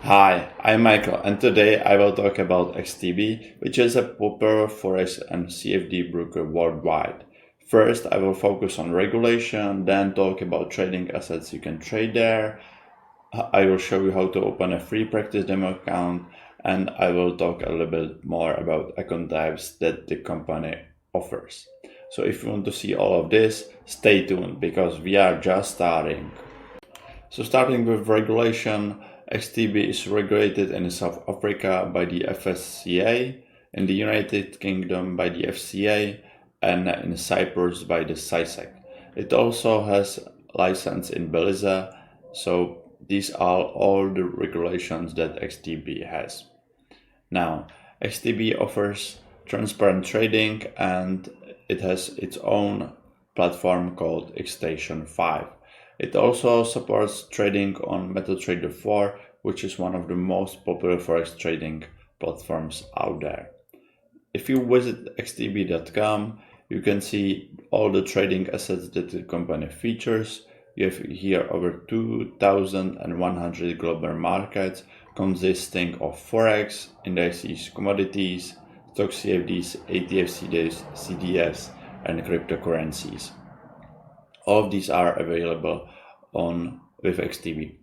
Hi, I'm Michael, and today I will talk about XTB, which is a popular Forex and CFD broker worldwide. First, I will focus on regulation, then talk about trading assets you can trade there. I will show you how to open a free practice demo account, and I will talk a little bit more about account types that the company offers. So if you want to see all of this, stay tuned because we are just starting. So starting with regulation, XTB is regulated in South Africa by the FSCA, in the United Kingdom by the FCA, and in Cyprus by the CISEC. It also has license in Belize, so these are all the regulations that XTB has. Now, XTB offers transparent trading and it has its own platform called Xstation 5. It also supports trading on MetaTrader 4, which is one of the most popular Forex trading platforms out there. If you visit xtb.com, you can see all the trading assets that the company features. You have here over 2,100 global markets consisting of Forex, indices, commodities, stock CFDs, ETF CDS, and cryptocurrencies. All of these are available with XTB.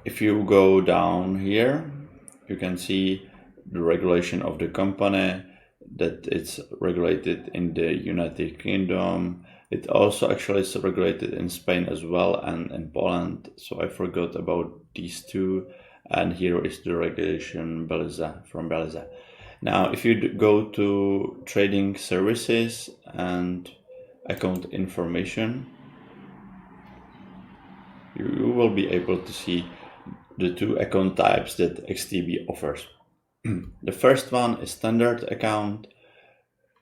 If you go down here, you can see the regulation of the company, that it's regulated in the United Kingdom. It also actually is regulated in Spain as well and in Poland. So I forgot about these two. And here is the regulation from Belize. Now, if you go to trading services and account information, you will be able to see the two account types that XTB offers. The first one is standard account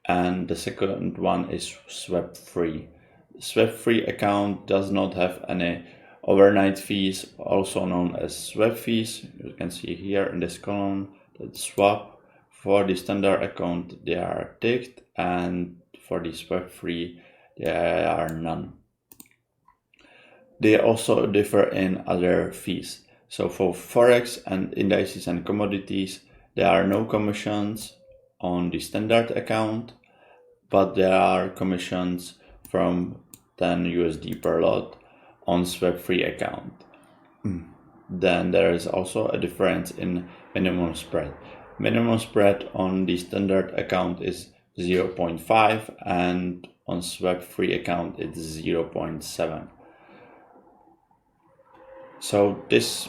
and the second one is swap-free. Swap-free account does not have any overnight fees, also known as swap fees. You can see here in this column that swap for the standard account they are ticked, and for the swap-free there are none. They also differ in other fees. So for Forex and indices and commodities, there are no commissions on the standard account, but there are commissions from 10 USD per lot on swap-free account. Then there is also a difference in minimum spread. Minimum spread on the standard account is 0.5 and on swap-free account it's 0.7. So this,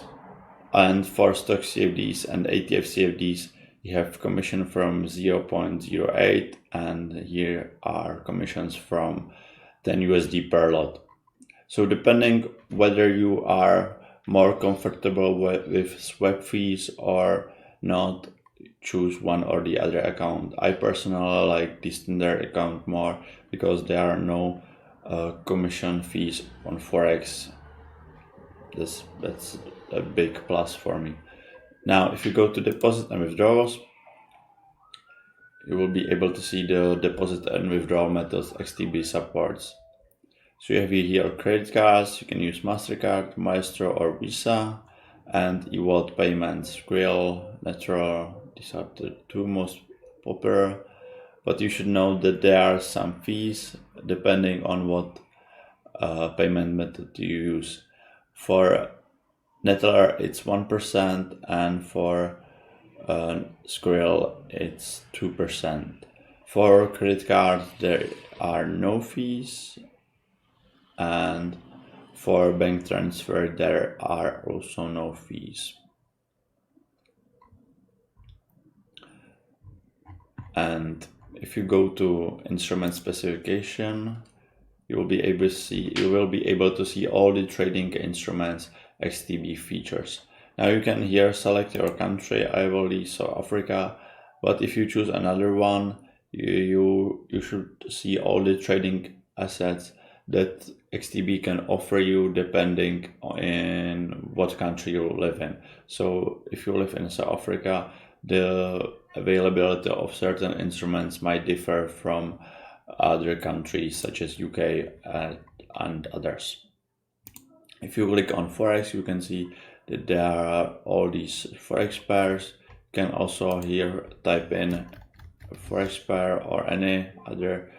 and for stock CFDs and ETF CFDs, you have commission from 0.08 and here are commissions from 10 USD per lot. So depending whether you are more comfortable with swap fees or not, choose one or the other account. I personally like the standard account more because there are no commission fees on Forex. That's a big plus for me. Now, if you go to deposit and withdrawals, you will be able to see the deposit and withdrawal methods XTB supports. So you have here credit cards, you can use MasterCard, Maestro or Visa, and e-wallet payments, Skrill, Natural. These are the two most popular, but you should know that there are some fees depending on what payment method you use. For Nettler it's 1% and for Skrill it's 2%. For credit cards there are no fees, and for bank transfer there are also no fees. And if you go to instrument specification, you will be able to see all the trading instruments XTB features. Now you can here select your country. I will leave South Africa, but if you choose another one, you should see all the trading assets that XTB can offer you depending on what country you live in. So if you live in South Africa, the availability of certain instruments might differ from other countries such as UK and others. If you click on Forex, you can see that there are all these Forex pairs. You can also here type in a Forex pair or any other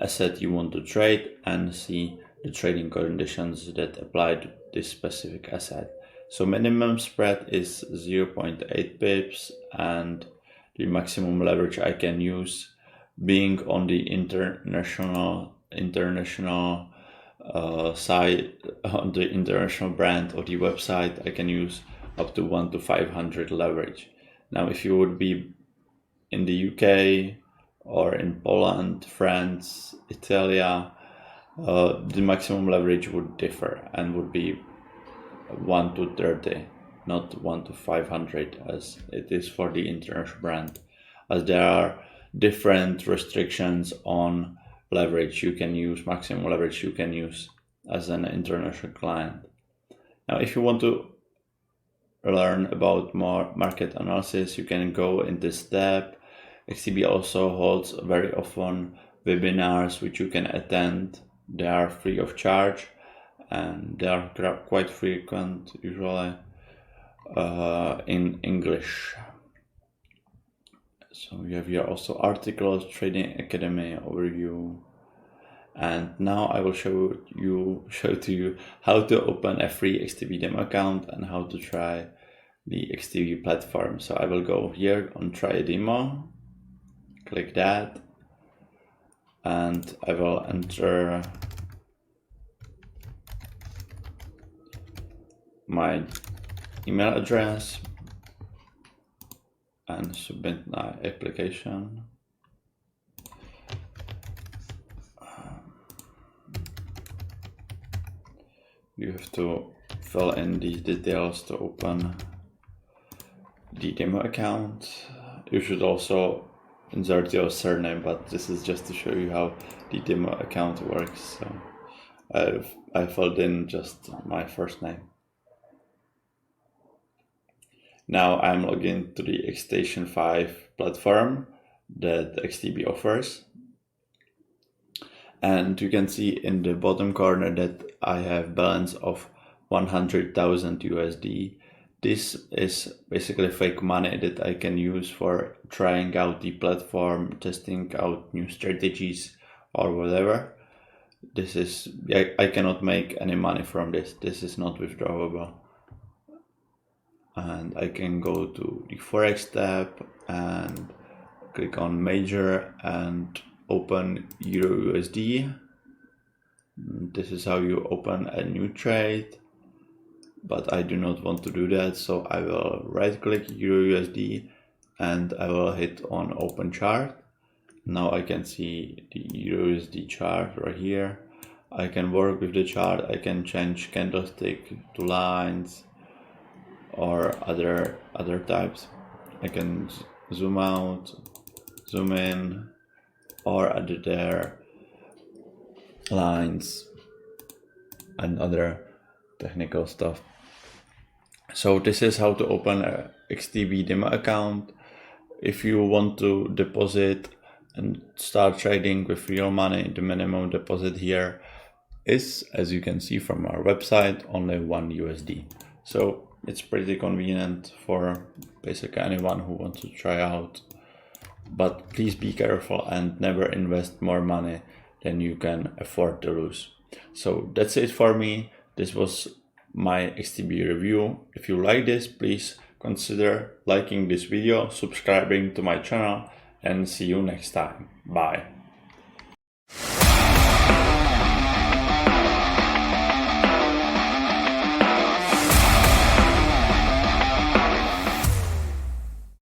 asset you want to trade and see the trading conditions that apply to this specific asset. So minimum spread is 0.8 pips and the maximum leverage I can use, being on the international site, on the international brand or the website, I can use up to 1 to 500 leverage. Now if you would be in the UK or in Poland, France, Italy, the maximum leverage would differ and would be 1 to 30, not 1 to 500 as it is for the international brand, as there are different restrictions on leverage you can use, maximum leverage you can use as an international client. Now if you want to learn about more market analysis, you can go in this tab. XTB also holds very often webinars which you can attend. They are free of charge and they are quite frequent, usually in English. So you have here also articles, Trading Academy overview, and now I will show to you how to open a free XTB demo account and how to try the XTB platform. So I will go here on Try a Demo, click that, and I will enter my email address and submit my application. You have to fill in these details to open the demo account. You should also insert your surname, but this is just to show you how the demo account works. So I filled in just my first name. Now I'm logged into the Xstation 5 platform that XTB offers. And you can see in the bottom corner that I have balance of 100,000 USD. This is basically fake money that I can use for trying out the platform, testing out new strategies or whatever. This is, I cannot make any money from this. This is not withdrawable. And I can go to the Forex tab and click on Major and open Euro USD. This is how you open a new trade, but I do not want to do that, so I will right click Euro USD and I will hit on Open Chart. Now I can see the Euro USD chart right here. I can work with the chart, I can change candlestick to lines or other types. I can zoom out, zoom in, or add their lines and other technical stuff. So this is how to open a XTB demo account. If you want to deposit and start trading with real money, the minimum deposit here is, as you can see from our website, only 1 USD. So it's pretty convenient for basically anyone who wants to try out. But please be careful and never invest more money than you can afford to lose. So that's it for me. This was my XTB review. If you like this, please consider liking this video, subscribing to my channel, and see you next time. Bye.